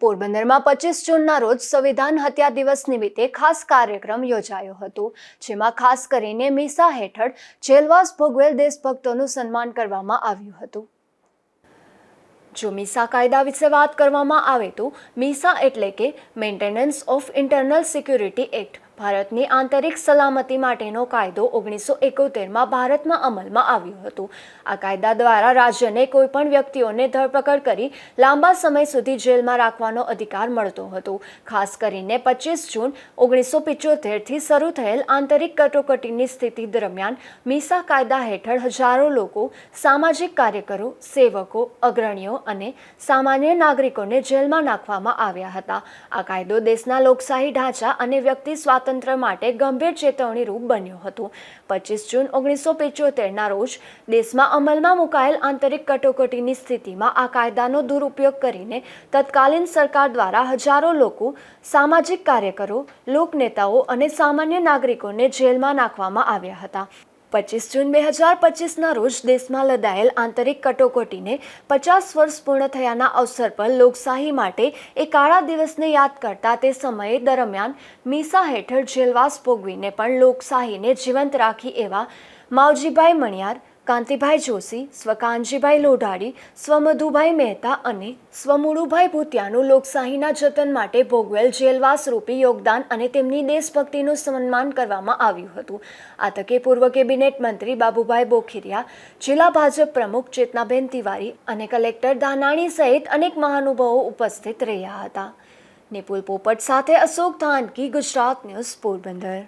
પોરબંદરમાં 25 જૂનના રોજ સંવિધાન હત્યા દિવસ નિમિત્તે ખાસ કાર્યક્રમ યોજાયો હતો, જેમાં ખાસ કરીને મીસા હેઠળ જેલવાસ ભોગવેલ દેશભક્તોનું સન્માન કરવામાં આવ્યું હતું। જો મીસા કાયદા વિશે વાત કરવામાં આવે તો મીસા એટલે કે maintenance of internal security act ભારતની આંતરિક સલામતી માટેનો કાયદો 1971માં ભારતમાં અમલમાં આવ્યો હતો। આ કાયદા દ્વારા રાજ્યને કોઈપણ વ્યક્તિઓને ધરપકડ કરી લાંબા સમય સુધી જેલમાં રાખવાનો અધિકાર મળતો હતો। ખાસ કરીને 25 જૂન 1975થી શરૂ થયેલ આંતરિક કટોકટીની સ્થિતિ દરમિયાન મીસા કાયદા હેઠળ હજારો લોકો, સામાજિક કાર્યકરો, સેવકો, અગ્રણીઓ અને સામાન્ય નાગરિકોને જેલમાં નાખવામાં આવ્યા હતા। આ કાયદો દેશના લોકશાહી ઢાંચા અને વ્યક્તિ સ્વાતંત્ર્ય માટે ગંભીર ચેતવણીરૂપ બન્યો હતો। 25 જૂન 1975ના રોજ દેશમાં અમલમાં મુકાયેલ આંતરિક કટોકટીની સ્થિતિમાં આ કાયદાનો દુરુપયોગ કરીને તત્કાલીન સરકાર દ્વારા હજારો લોકો, સામાજિક કાર્યકરો, લોકનેતાઓ અને સામાન્ય નાગરિકોને જેલમાં નાખવામાં આવ્યા હતા। 25 જૂન 2025ના રોજ દેશમાં લદાયેલ આંતરિક કટોકટીને 50 વર્ષ પૂર્ણ થયાના અવસર પર લોકશાહી માટે એ કાળા દિવસને યાદ કરતા તે સમય દરમિયાન મીસા હેઠળ જેલવાસ ભોગવીને પણ લોકશાહીને જીવંત રાખી એવા માવજીભાઈ મણિયાર, કાંતિભાઈ જોશી, સ્વકાનજીભાઈ લોઢારી, સ્વમધુભાઈ મહેતા અને સ્વમુળુભાઈ ભૂતિયાનું લોકશાહીના જતન માટે ભોગવેલ જેલવાસ રૂપી યોગદાન અને તેમની દેશભક્તિનું સન્માન કરવામાં આવ્યું હતું। આ તકે પૂર્વ કેબિનેટ મંત્રી બાબુભાઈ બોખીરિયા, જિલ્લા ભાજપ પ્રમુખ ચેતનાબેન તિવારી અને કલેક્ટર ધાનાણી સહિત અનેક મહાનુભાવો ઉપસ્થિત રહ્યા હતા। નિપુલ પોપટ સાથે અશોક ધાનકી, ગુજરાત ન્યૂઝ, પોરબંદર।